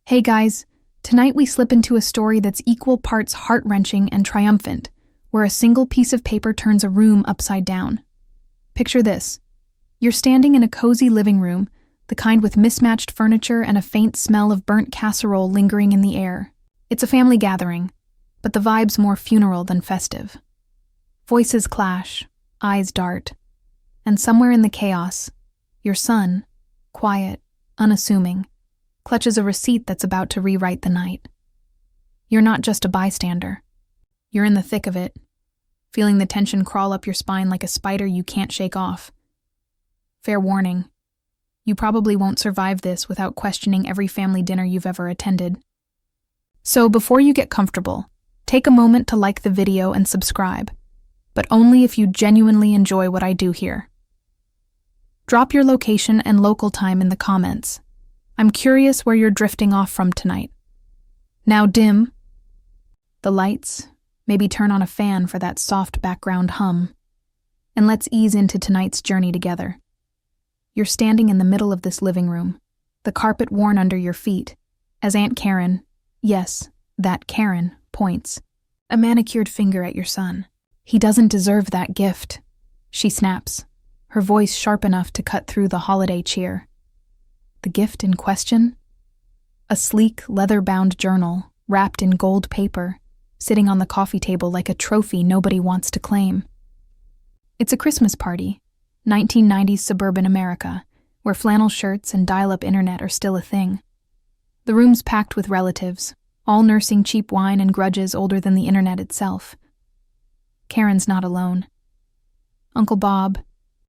Hey guys, tonight we slip into a story that's equal parts heart-wrenching and triumphant, where a single piece of paper turns a room upside down. Picture this. You're standing in a cozy living room, the kind with mismatched furniture and a faint smell of burnt casserole lingering in the air. It's a family gathering, but the vibe's more funeral than festive. Voices clash, eyes dart, and somewhere in the chaos, your son, quiet, unassuming, clutches a receipt that's about to rewrite the night. You're not just a bystander. You're in the thick of it, feeling the tension crawl up your spine like a spider you can't shake off. Fair warning, you probably won't survive this without questioning every family dinner you've ever attended. So before you get comfortable, take a moment to like the video and subscribe, but only if you genuinely enjoy what I do here. Drop your location and local time in the comments. I'm curious where you're drifting off from tonight. Now dim the lights, maybe turn on a fan for that soft background hum, and let's ease into tonight's journey together. You're standing in the middle of this living room, the carpet worn under your feet, as Aunt Karen, yes, that Karen, points a manicured finger at your son. He doesn't deserve that gift, she snaps, her voice sharp enough to cut through the holiday cheer. The gift in question? A sleek, leather-bound journal, wrapped in gold paper, sitting on the coffee table like a trophy nobody wants to claim. It's a Christmas party, 1990s suburban America, where flannel shirts and dial-up internet are still a thing. The room's packed with relatives, all nursing cheap wine and grudges older than the internet itself. Karen's not alone. Uncle Bob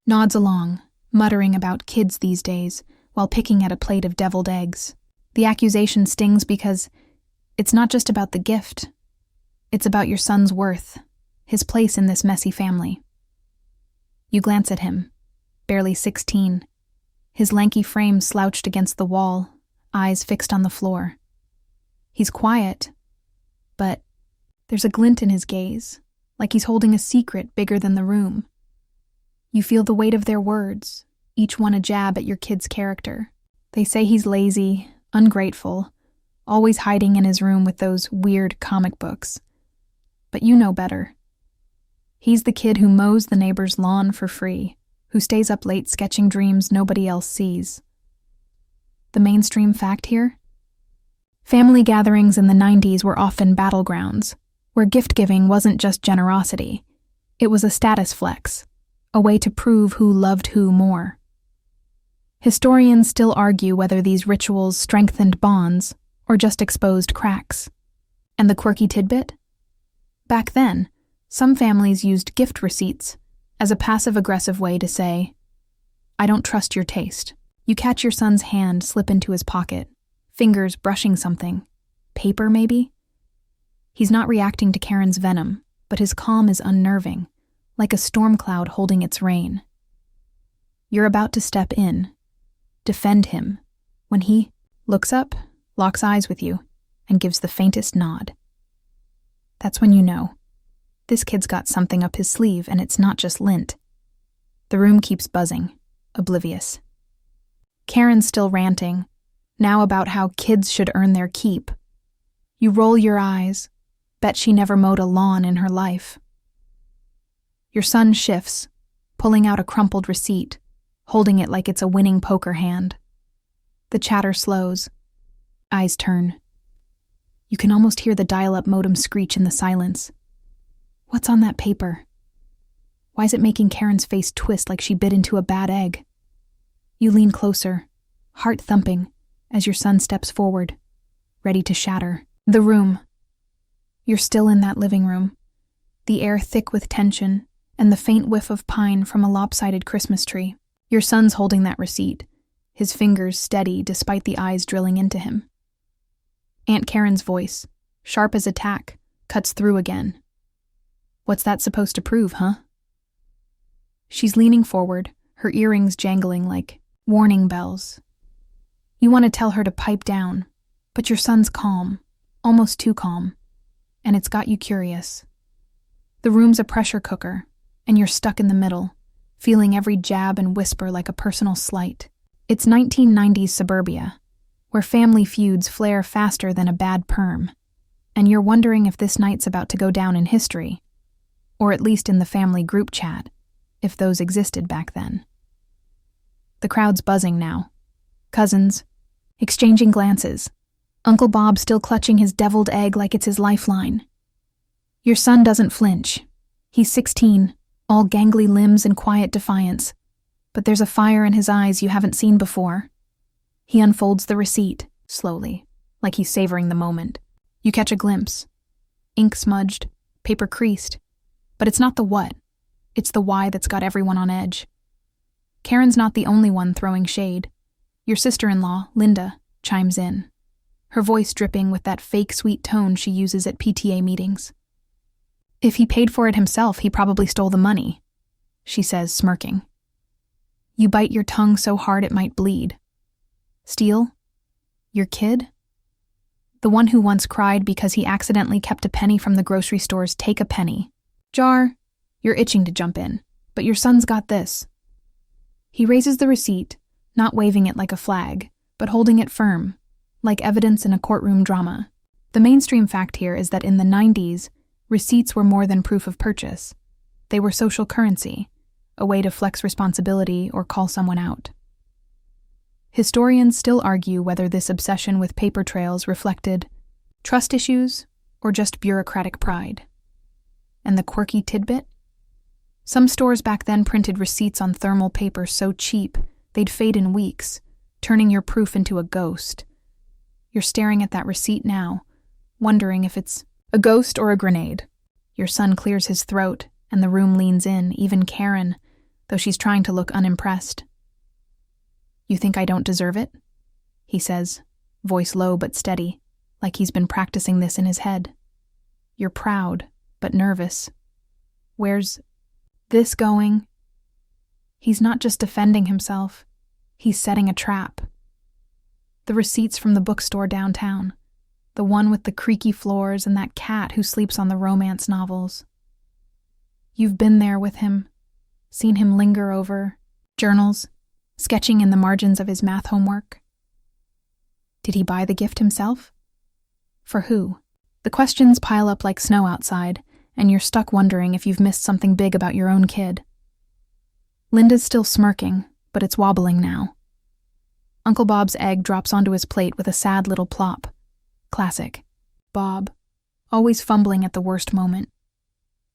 nods along, muttering about kids these days, while picking at a plate of deviled eggs. The accusation stings because it's not just about the gift. It's about your son's worth, his place in this messy family. You glance at him, barely 16, his lanky frame slouched against the wall, eyes fixed on the floor. He's quiet, but there's a glint in his gaze, like he's holding a secret bigger than the room. You feel the weight of their words, each one a jab at your kid's character. They say he's lazy, ungrateful, always hiding in his room with those weird comic books. But you know better. He's the kid who mows the neighbor's lawn for free, who stays up late sketching dreams nobody else sees. The mainstream fact here? Family gatherings in the 90s were often battlegrounds, where gift-giving wasn't just generosity. It was a status flex, a way to prove who loved who more. Historians still argue whether these rituals strengthened bonds or just exposed cracks. And the quirky tidbit? Back then, some families used gift receipts as a passive-aggressive way to say, I don't trust your taste. You catch your son's hand slip into his pocket, fingers brushing something. Paper, maybe? He's not reacting to Karen's venom, but his calm is unnerving, like a storm cloud holding its rain. You're about to step in, defend him, when he looks up, locks eyes with you, and gives the faintest nod. That's when you know. This kid's got something up his sleeve, and it's not just lint. The room keeps buzzing, oblivious. Karen's still ranting, now about how kids should earn their keep. You roll your eyes, bet she never mowed a lawn in her life. Your son shifts, pulling out a crumpled receipt, holding it like it's a winning poker hand. The chatter slows. Eyes turn. You can almost hear the dial-up modem screech in the silence. What's on that paper? Why is it making Karen's face twist like she bit into a bad egg? You lean closer, heart thumping, as your son steps forward, ready to shatter. The room. You're still in that living room, the air thick with tension and the faint whiff of pine from a lopsided Christmas tree. Your son's holding that receipt, his fingers steady despite the eyes drilling into him. Aunt Karen's voice, sharp as a tack, cuts through again. What's that supposed to prove, huh? She's leaning forward, her earrings jangling like warning bells. You want to tell her to pipe down, but your son's calm, almost too calm, and it's got you curious. The room's a pressure cooker, and you're stuck in the middle, feeling every jab and whisper like a personal slight. It's 1990s suburbia, where family feuds flare faster than a bad perm, and you're wondering if this night's about to go down in history, or at least in the family group chat, if those existed back then. The crowd's buzzing now. Cousins, exchanging glances. Uncle Bob still clutching his deviled egg like it's his lifeline. Your son doesn't flinch. He's 16, all gangly limbs and quiet defiance, but there's a fire in his eyes you haven't seen before. He unfolds the receipt, slowly, like he's savoring the moment. You catch a glimpse. Ink smudged, paper creased. But it's not the what, it's the why that's got everyone on edge. Karen's not the only one throwing shade. Your sister-in-law, Linda, chimes in, her voice dripping with that fake sweet tone she uses at PTA meetings. If he paid for it himself, he probably stole the money, she says, smirking. You bite your tongue so hard it might bleed. Steal? Your kid? The one who once cried because he accidentally kept a penny from the grocery store's take a penny. Jar, you're itching to jump in, but your son's got this. He raises the receipt, not waving it like a flag, but holding it firm, like evidence in a courtroom drama. The mainstream fact here is that in the 90s, receipts were more than proof of purchase. They were social currency, a way to flex responsibility or call someone out. Historians still argue whether this obsession with paper trails reflected trust issues or just bureaucratic pride. And the quirky tidbit? Some stores back then printed receipts on thermal paper so cheap they'd fade in weeks, turning your proof into a ghost. You're staring at that receipt now, wondering if it's a ghost or a grenade. Your son clears his throat, and the room leans in, even Karen, though she's trying to look unimpressed. You think I don't deserve it? He says, voice low but steady, like he's been practicing this in his head. You're proud, but nervous. Where's this going? He's not just defending himself, he's setting a trap. The receipts from the bookstore downtown, the one with the creaky floors and that cat who sleeps on the romance novels. You've been there with him, seen him linger over journals, sketching in the margins of his math homework. Did he buy the gift himself? For who? The questions pile up like snow outside, and you're stuck wondering if you've missed something big about your own kid. Linda's still smirking, but it's wobbling now. Uncle Bob's egg drops onto his plate with a sad little plop. Classic. Bob, always fumbling at the worst moment.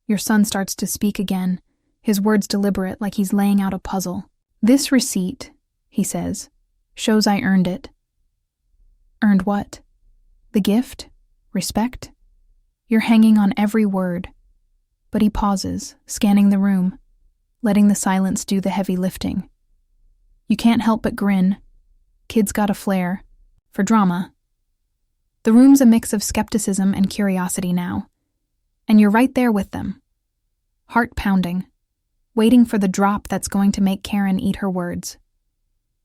Your son starts to speak again, his words deliberate like he's laying out a puzzle. This receipt, he says, shows I earned it. Earned what? The gift? Respect? You're hanging on every word. But he pauses, scanning the room, letting the silence do the heavy lifting. You can't help but grin. Kid's got a flair. For drama. The room's a mix of skepticism and curiosity now. And you're right there with them. Heart pounding, waiting for the drop that's going to make Karen eat her words.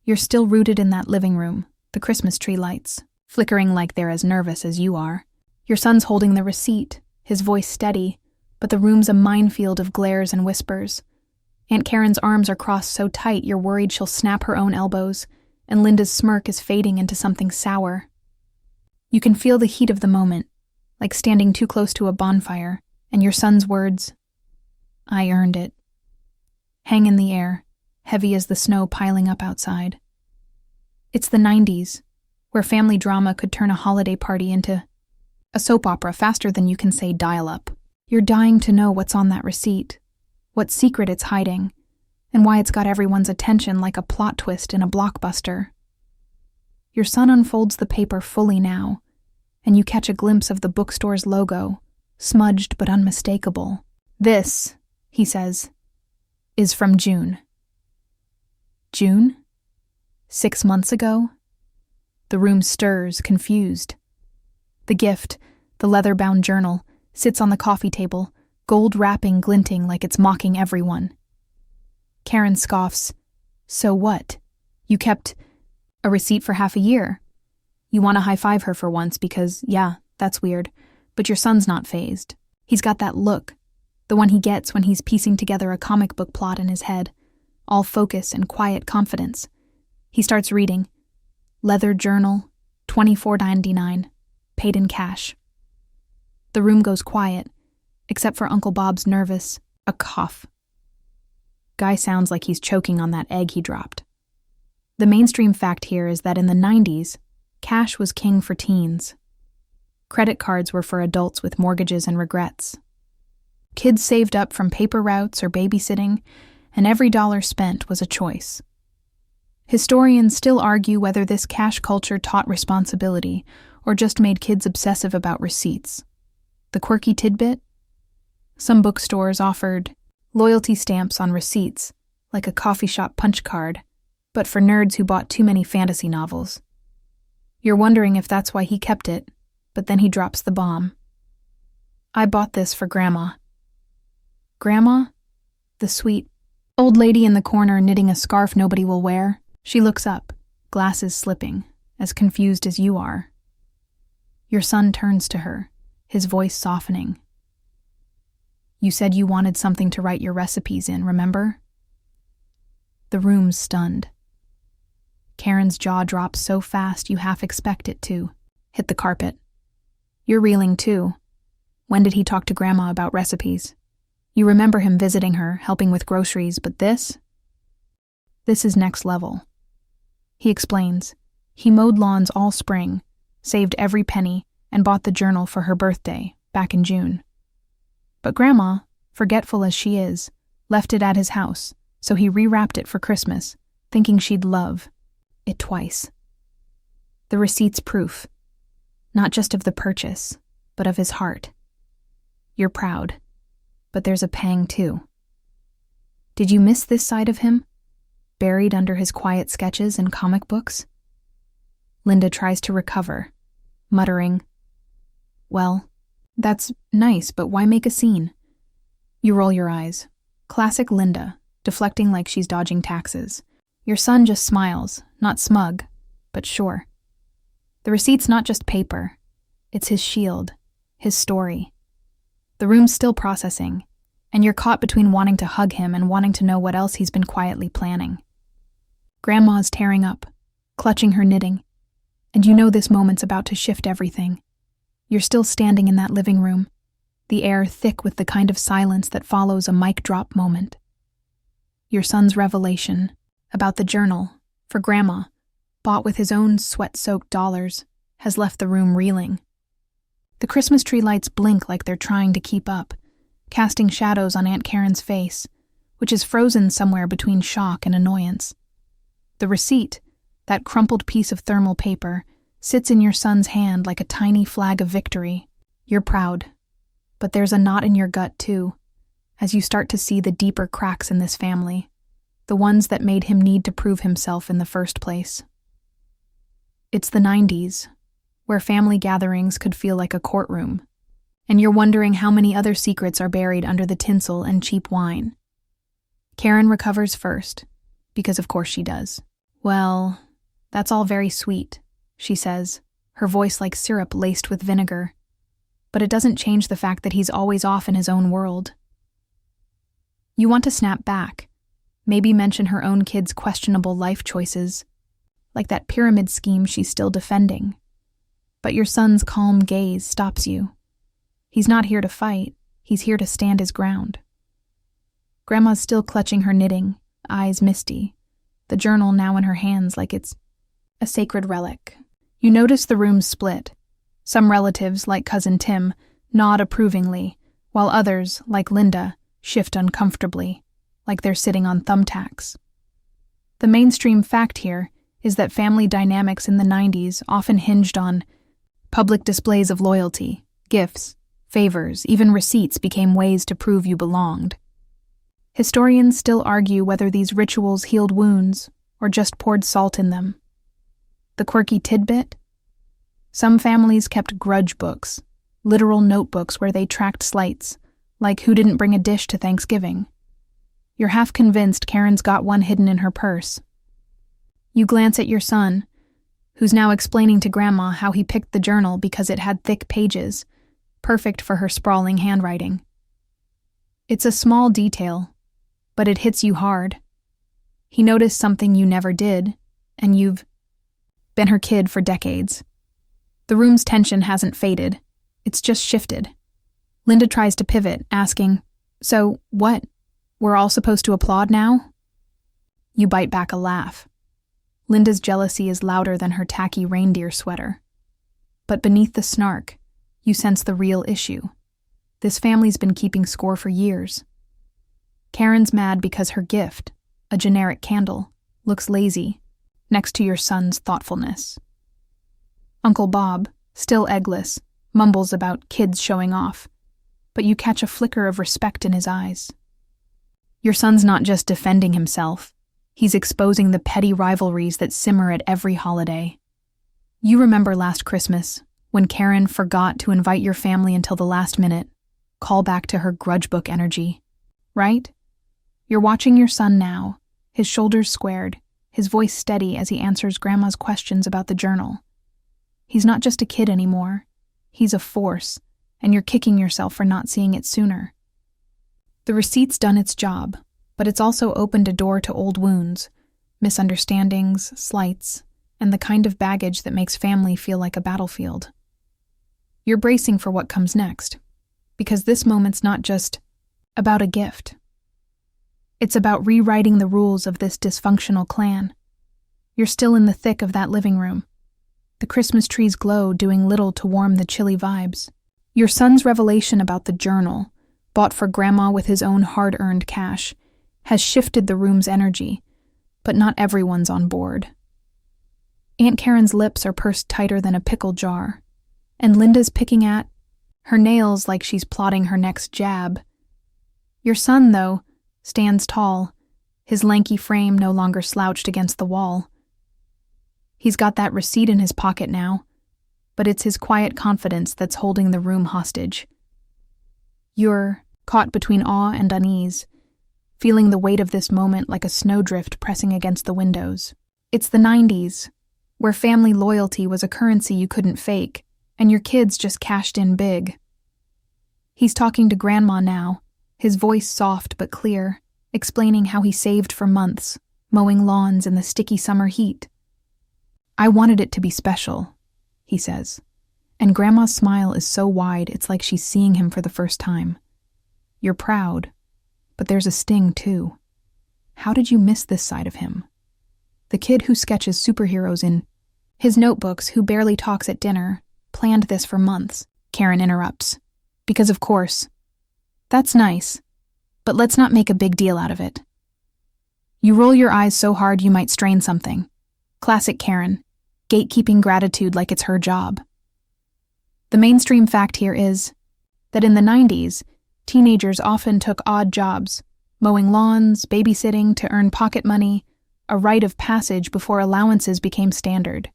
You're still rooted in that living room, the Christmas tree lights, flickering like they're as nervous as you are. Your son's holding the receipt, his voice steady, but the room's a minefield of glares and whispers. Aunt Karen's arms are crossed so tight you're worried she'll snap her own elbows, and Linda's smirk is fading into something sour. You can feel the heat of the moment, like standing too close to a bonfire, and your son's words, I earned it, hang in the air, heavy as the snow piling up outside. It's the 90s, where family drama could turn a holiday party into a soap opera faster than you can say dial-up. You're dying to know what's on that receipt, what secret it's hiding, and why it's got everyone's attention like a plot twist in a blockbuster. Your son unfolds the paper fully now, and you catch a glimpse of the bookstore's logo, smudged but unmistakable. This, he says, is from June. June? 6 months ago? The room stirs, confused. The gift, the leather-bound journal, sits on the coffee table, gold wrapping glinting like it's mocking everyone. Karen scoffs. So what? You kept a receipt for half a year. You want to high-five her for once because, yeah, that's weird, but your son's not fazed. He's got that look, the one he gets when he's piecing together a comic book plot in his head, all focus and quiet confidence. He starts reading. Leather journal, $24.99, paid in cash. The room goes quiet, except for Uncle Bob's nervous, a cough. Guy sounds like he's choking on that egg he dropped. The mainstream fact here is that in the 90s, cash was king for teens. Credit cards were for adults with mortgages and regrets. Kids saved up from paper routes or babysitting, and every dollar spent was a choice. Historians still argue whether this cash culture taught responsibility or just made kids obsessive about receipts. The quirky tidbit? Some bookstores offered loyalty stamps on receipts, like a coffee shop punch card, but for nerds who bought too many fantasy novels. You're wondering if that's why he kept it, but then he drops the bomb. I bought this for Grandma. Grandma? The sweet old lady in the corner knitting a scarf nobody will wear. She looks up, glasses slipping, as confused as you are. Your son turns to her, his voice softening. You said you wanted something to write your recipes in, remember? The room's stunned. Karen's jaw drops so fast you half expect it to hit the carpet. You're reeling too. When did he talk to Grandma about recipes? You remember him visiting her, helping with groceries, but this is next level. He explains. He mowed lawns all spring, saved every penny, and bought the journal for her birthday, back in June. But Grandma, forgetful as she is, left it at his house, so he rewrapped it for Christmas, thinking she'd love it twice. The receipt's proof, not just of the purchase, but of his heart. You're proud, but there's a pang too. Did you miss this side of him? Buried under his quiet sketches and comic books? Linda tries to recover, muttering, Well, that's nice, but why make a scene? You roll your eyes. Classic Linda, deflecting like she's dodging taxes. Your son just smiles, not smug, but sure. The receipt's not just paper. It's his shield, his story. The room's still processing, and you're caught between wanting to hug him and wanting to know what else he's been quietly planning. Grandma's tearing up, clutching her knitting, and you know this moment's about to shift everything. You're still standing in that living room, the air thick with the kind of silence that follows a mic drop moment. Your son's revelation about the journal, for Grandma, bought with his own sweat-soaked dollars, has left the room reeling. The Christmas tree lights blink like they're trying to keep up, casting shadows on Aunt Karen's face, which is frozen somewhere between shock and annoyance. The receipt, that crumpled piece of thermal paper, sits in your son's hand like a tiny flag of victory. You're proud, but there's a knot in your gut too, as you start to see the deeper cracks in this family, the ones that made him need to prove himself in the first place. It's the 90s, where family gatherings could feel like a courtroom, and you're wondering how many other secrets are buried under the tinsel and cheap wine. Karen recovers first, because of course she does. Well, that's all very sweet, she says, her voice like syrup laced with vinegar. But it doesn't change the fact that he's always off in his own world. You want to snap back, maybe mention her own kid's questionable life choices, like that pyramid scheme she's still defending. But your son's calm gaze stops you. He's not here to fight, he's here to stand his ground. Grandma's still clutching her knitting, eyes misty, the journal now in her hands like it's a sacred relic. You notice the room's split. Some relatives, like Cousin Tim, nod approvingly, while others, like Linda, shift uncomfortably, like they're sitting on thumbtacks. The mainstream fact here is that family dynamics in the 90s often hinged on public displays of loyalty, gifts, favors, even receipts became ways to prove you belonged. Historians still argue whether these rituals healed wounds or just poured salt in them. The quirky tidbit? Some families kept grudge books, literal notebooks where they tracked slights, like who didn't bring a dish to Thanksgiving. You're half convinced Karen's got one hidden in her purse. You glance at your son, who's now explaining to Grandma how he picked the journal because it had thick pages, perfect for her sprawling handwriting. It's a small detail, but it hits you hard. He noticed something you never did, and you've been her kid for decades. The room's tension hasn't faded. It's just shifted. Linda tries to pivot, asking, "So, what? We're all supposed to applaud now?" You bite back a laugh. Linda's jealousy is louder than her tacky reindeer sweater. But beneath the snark, you sense the real issue. This family's been keeping score for years. Karen's mad because her gift, a generic candle, looks lazy next to your son's thoughtfulness. Uncle Bob, still eggless, mumbles about kids showing off, but you catch a flicker of respect in his eyes. Your son's not just defending himself, he's exposing the petty rivalries that simmer at every holiday. You remember last Christmas, when Karen forgot to invite your family until the last minute, call back to her grudge book energy, right? You're watching your son now, his shoulders squared, his voice steady as he answers Grandma's questions about the journal. He's not just a kid anymore, he's a force, and you're kicking yourself for not seeing it sooner. The receipt's done its job, but it's also opened a door to old wounds, misunderstandings, slights, and the kind of baggage that makes family feel like a battlefield. You're bracing for what comes next, because this moment's not just about a gift. It's about rewriting the rules of this dysfunctional clan. You're still in the thick of that living room. The Christmas trees glow, doing little to warm the chilly vibes. Your son's revelation about the journal, bought for Grandma with his own hard-earned cash, has shifted the room's energy, but not everyone's on board. Aunt Karen's lips are pursed tighter than a pickle jar, and Linda's picking at her nails like she's plotting her next jab. Your son, though, stands tall, his lanky frame no longer slouched against the wall. He's got that receipt in his pocket now, but it's his quiet confidence that's holding the room hostage. You're caught between awe and unease, feeling the weight of this moment like a snowdrift pressing against the windows. It's the 90s, where family loyalty was a currency you couldn't fake, and your kids just cashed in big. He's talking to Grandma now, his voice soft but clear, explaining how he saved for months, mowing lawns in the sticky summer heat. "I wanted it to be special," he says, and Grandma's smile is so wide it's like she's seeing him for the first time. You're proud, but there's a sting too. How did you miss this side of him? The kid who sketches superheroes in his notebooks, who barely talks at dinner, planned this for months, Karen interrupts. Because of course. That's nice, but let's not make a big deal out of it. You roll your eyes so hard you might strain something. Classic Karen, gatekeeping gratitude like it's her job. The mainstream fact here is that in the 90s, teenagers often took odd jobs, mowing lawns, babysitting to earn pocket money, a rite of passage before allowances became standard.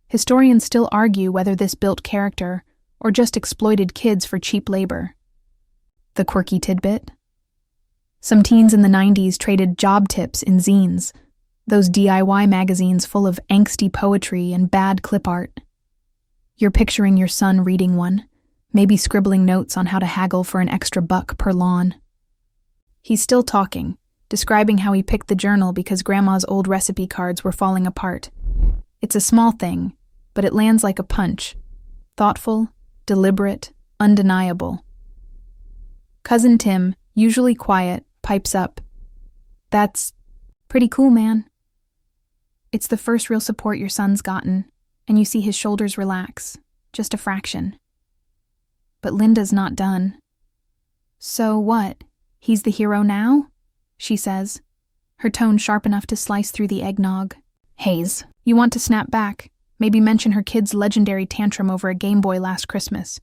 Historians still argue whether this built character or just exploited kids for cheap labor. The quirky tidbit? Some teens in the 90s traded job tips in zines, those DIY magazines full of angsty poetry and bad clip art. You're picturing your son reading one, maybe scribbling notes on how to haggle for an extra $1 per lawn. He's still talking, describing how he picked the journal because Grandma's old recipe cards were falling apart. It's a small thing, but it lands like a punch. Thoughtful, deliberate, undeniable. Cousin Tim, usually quiet, pipes up. "That's pretty cool, man." It's the first real support your son's gotten, and you see his shoulders relax, just a fraction. But Linda's not done. "So what? He's the hero now?" she says, her tone sharp enough to slice through the eggnog. Hayes, you want to snap back, maybe mention her kid's legendary tantrum over a Game Boy last Christmas.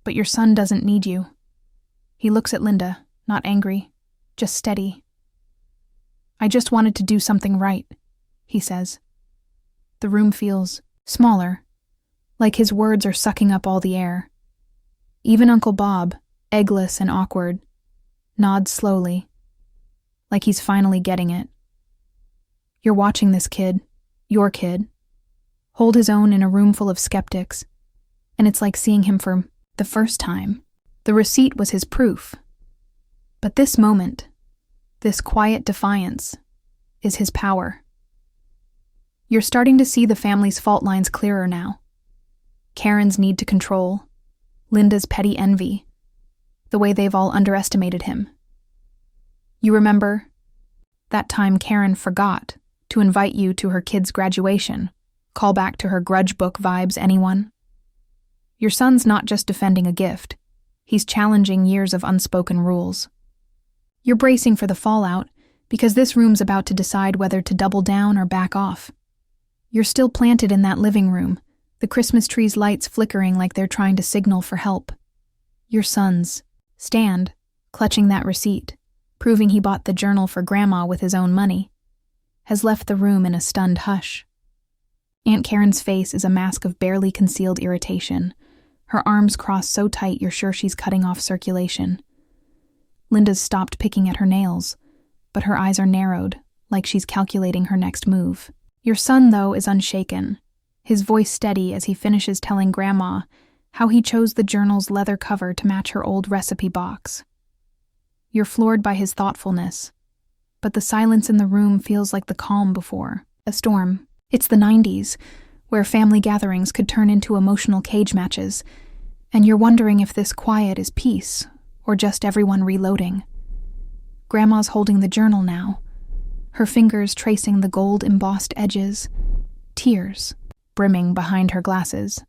But your son doesn't need you. He looks at Linda, not angry, just steady. "I just wanted to do something right," he says. The room feels smaller, like his words are sucking up all the air. Even Uncle Bob, eggless and awkward, nods slowly, like he's finally getting it. You're watching this kid, your kid, hold his own in a room full of skeptics, and it's like seeing him for the first time. The receipt was his proof. But this moment, this quiet defiance, is his power. You're starting to see the family's fault lines clearer now. Karen's need to control, Linda's petty envy, the way they've all underestimated him. You remember that time Karen forgot to invite you to her kid's graduation? Call back to her grudge book vibes, anyone? Your son's not just defending a gift. He's challenging years of unspoken rules. You're bracing for the fallout because this room's about to decide whether to double down or back off. You're still planted in that living room, the Christmas tree's lights flickering like they're trying to signal for help. Your son's stand, clutching that receipt, proving he bought the journal for Grandma with his own money, has left the room in a stunned hush. Aunt Karen's face is a mask of barely concealed irritation. Her arms cross so tight you're sure she's cutting off circulation. Linda's stopped picking at her nails, but her eyes are narrowed, like she's calculating her next move. Your son, though, is unshaken, his voice steady as he finishes telling Grandma how he chose the journal's leather cover to match her old recipe box. You're floored by his thoughtfulness, but the silence in the room feels like the calm before a storm. It's the 90s, where family gatherings could turn into emotional cage matches, and you're wondering if this quiet is peace or just everyone reloading. Grandma's holding the journal now, her fingers tracing the gold-embossed edges, tears brimming behind her glasses.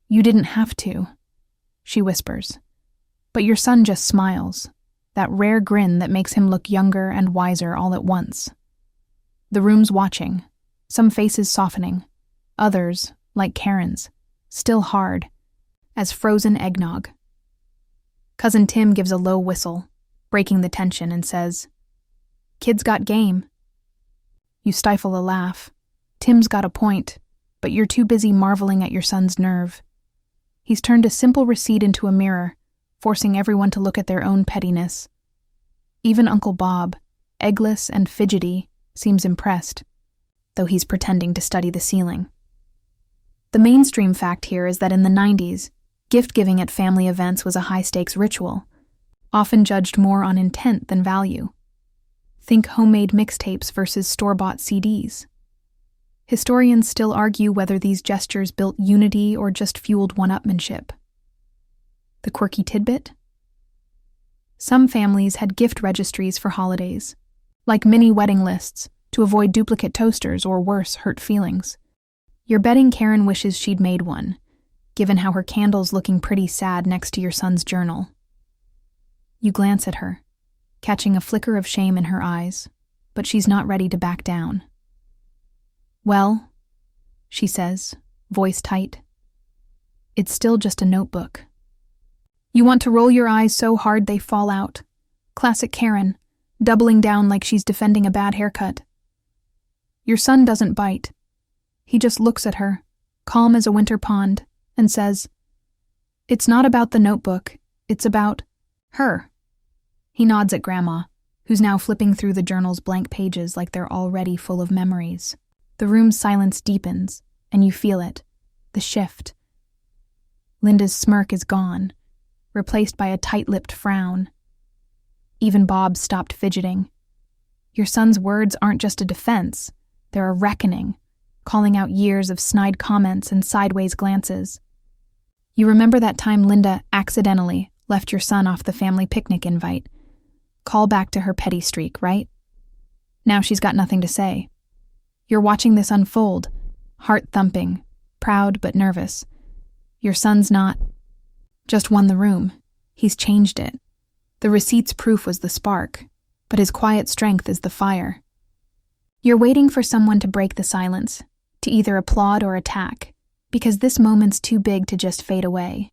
You didn't have to, she whispers, but your son just smiles, that rare grin that makes him look younger and wiser all at once. The room's watching, some faces softening, others, like Karen's, still hard, as frozen eggnog. Cousin Tim gives a low whistle, breaking the tension, and says, "Kid's got game." You stifle a laugh. Tim's got a point, but you're too busy marveling at your son's nerve. He's turned a simple receipt into a mirror, forcing everyone to look at their own pettiness. Even Uncle Bob, eggless and fidgety, seems impressed, though he's pretending to study the ceiling. The mainstream fact here is that in the 90s, gift-giving at family events was a high-stakes ritual, often judged more on intent than value. Think homemade mixtapes versus store-bought CDs. Historians still argue whether these gestures built unity or just fueled one-upmanship. The quirky tidbit? Some families had gift registries for holidays, like mini wedding lists, to avoid duplicate toasters or worse, hurt feelings. You're betting Karen wishes she'd made one, given how her candle's looking pretty sad next to your son's journal. You glance at her, catching a flicker of shame in her eyes, but she's not ready to back down. "Well," she says, voice tight, "it's still just a notebook." You want to roll your eyes so hard they fall out. Classic Karen, doubling down like she's defending a bad haircut. Your son doesn't bite. He just looks at her, calm as a winter pond, and says, "It's not about the notebook, it's about her." He nods at Grandma, who's now flipping through the journal's blank pages like they're already full of memories. The room's silence deepens, and you feel it, the shift. Linda's smirk is gone, replaced by a tight-lipped frown. Even Bob stopped fidgeting. Your son's words aren't just a defense, they're a reckoning, calling out years of snide comments and sideways glances. You remember that time Linda accidentally left your son off the family picnic invite. Call back to her petty streak, right? Now she's got nothing to say. You're watching this unfold, heart thumping, proud but nervous. Your son's not just won the room. He's changed it. The receipt's proof was the spark, but his quiet strength is the fire. You're waiting for someone to break the silence, to either applaud or attack, because this moment's too big to just fade away.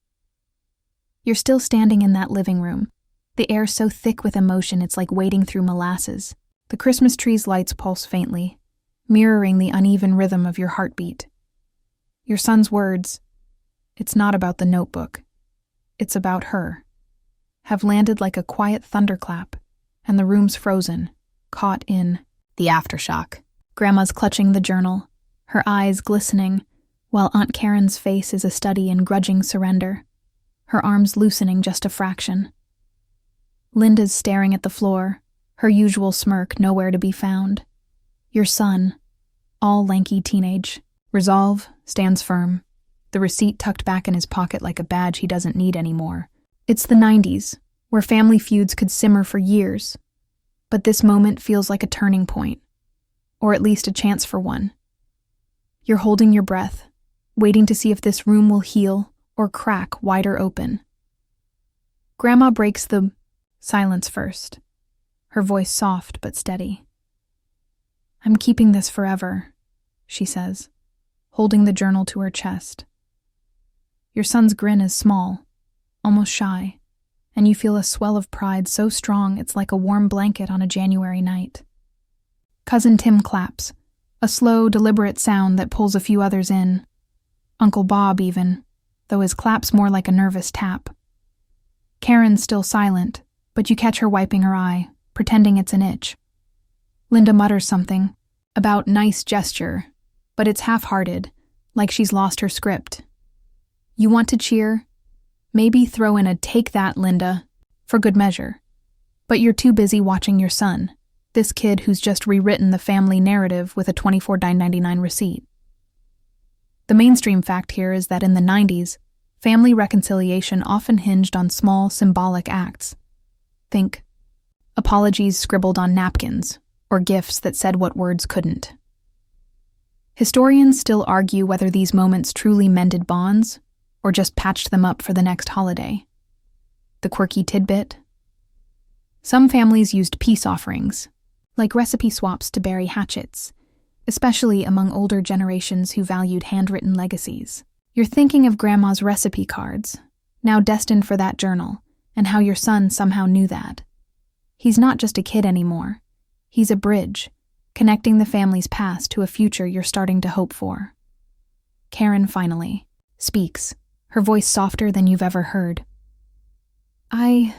You're still standing in that living room, the air so thick with emotion it's like wading through molasses. The Christmas tree's lights pulse faintly, mirroring the uneven rhythm of your heartbeat. Your son's words, "It's not about the notebook, it's about her," have landed like a quiet thunderclap, and the room's frozen, caught in the aftershock. Grandma's clutching the journal, her eyes glistening, while Aunt Karen's face is a study in grudging surrender, her arms loosening just a fraction. Linda's staring at the floor, her usual smirk nowhere to be found. Your son, all lanky teenage, resolve stands firm, the receipt tucked back in his pocket like a badge he doesn't need anymore. It's the 90s, where family feuds could simmer for years, but this moment feels like a turning point, or at least a chance for one. You're holding your breath, waiting to see if this room will heal or crack wider open. Grandma breaks the silence first, her voice soft but steady. "I'm keeping this forever," she says, holding the journal to her chest. Your son's grin is small, almost shy, and you feel a swell of pride so strong it's like a warm blanket on a January night. Cousin Tim claps, a slow, deliberate sound that pulls a few others in. Uncle Bob even, though his clap's more like a nervous tap. Karen's still silent, but you catch her wiping her eye, pretending it's an itch. Linda mutters something about nice gesture, but it's half-hearted, like she's lost her script. You want to cheer? Maybe throw in a "take that, Linda," for good measure. But you're too busy watching your son, this kid who's just rewritten the family narrative with a $24.99 receipt. The mainstream fact here is that in the 90s, family reconciliation often hinged on small, symbolic acts. Think apologies scribbled on napkins, or gifts that said what words couldn't. Historians still argue whether these moments truly mended bonds, or just patched them up for the next holiday. The quirky tidbit? Some families used peace offerings, like recipe swaps to bury hatchets, especially among older generations who valued handwritten legacies. You're thinking of Grandma's recipe cards, now destined for that journal, and how your son somehow knew that. He's not just a kid anymore. He's a bridge, connecting the family's past to a future you're starting to hope for. Karen finally speaks, her voice softer than you've ever heard. "I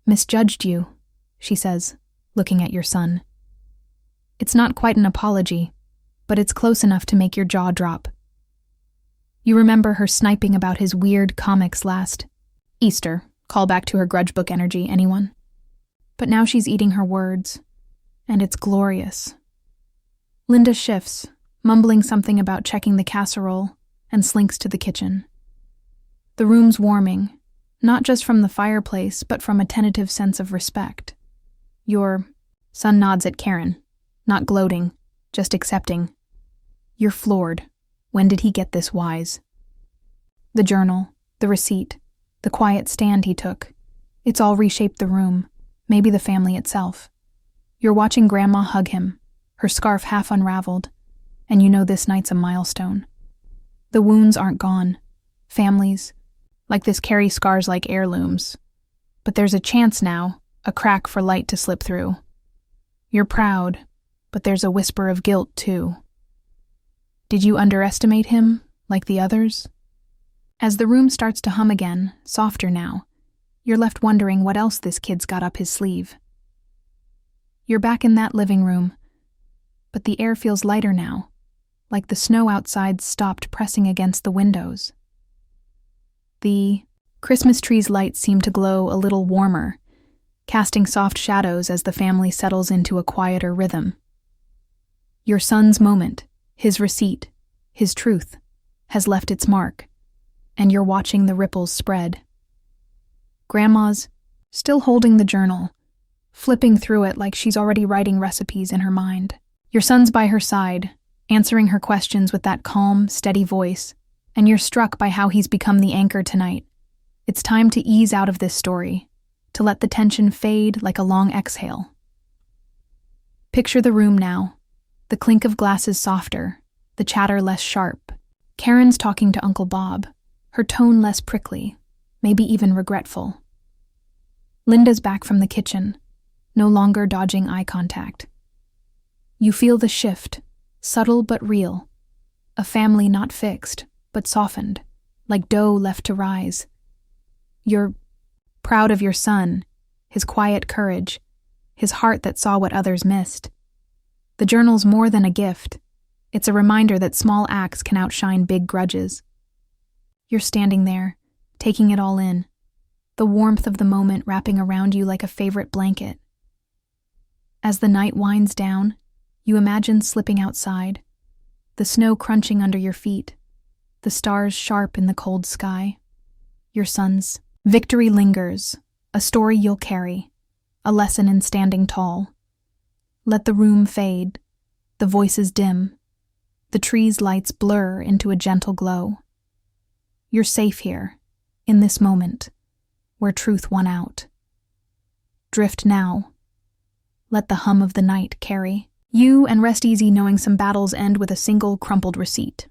misjudged you," she says, looking at your son. It's not quite an apology, but it's close enough to make your jaw drop. You remember her sniping about his weird comics last Easter, call back to her grudge book energy, anyone? But now she's eating her words, and it's glorious. Linda shifts, mumbling something about checking the casserole, and slinks to the kitchen. The room's warming, not just from the fireplace, but from a tentative sense of respect. Your son nods at Karen, not gloating, just accepting. You're floored. When did he get this wise? The journal, the receipt, the quiet stand he took, it's all reshaped the room, maybe the family itself. You're watching Grandma hug him, her scarf half unraveled, and you know this night's a milestone. The wounds aren't gone. Families, like this, carry scars like heirlooms. But there's a chance now, a crack for light to slip through. You're proud, but there's a whisper of guilt, too. Did you underestimate him, like the others? As the room starts to hum again, softer now, you're left wondering what else this kid's got up his sleeve. You're back in that living room, but the air feels lighter now, like the snow outside stopped pressing against the windows. The Christmas tree's lights seem to glow a little warmer, casting soft shadows as the family settles into a quieter rhythm. Your son's moment, his receipt, his truth, has left its mark, and you're watching the ripples spread. Grandma's still holding the journal, flipping through it like she's already writing recipes in her mind. Your son's by her side, answering her questions with that calm, steady voice, and you're struck by how he's become the anchor tonight. It's time to ease out of this story, to let the tension fade like a long exhale. Picture the room now, the clink of glasses softer, the chatter less sharp. Karen's talking to Uncle Bob, her tone less prickly, maybe even regretful. Linda's back from the kitchen, no longer dodging eye contact. You feel the shift, subtle but real. A family not fixed, but softened, like dough left to rise. You're proud of your son, his quiet courage, his heart that saw what others missed. The journal's more than a gift. It's a reminder that small acts can outshine big grudges. You're standing there, taking it all in, the warmth of the moment wrapping around you like a favorite blanket. As the night winds down, you imagine slipping outside, the snow crunching under your feet, the stars sharp in the cold sky. Your son's victory lingers, a story you'll carry, a lesson in standing tall. Let the room fade, the voices dim, the trees' lights blur into a gentle glow. You're safe here, in this moment, where truth won out. Drift now. Let the hum of the night carry you, and rest easy knowing some battles end with a single crumpled receipt.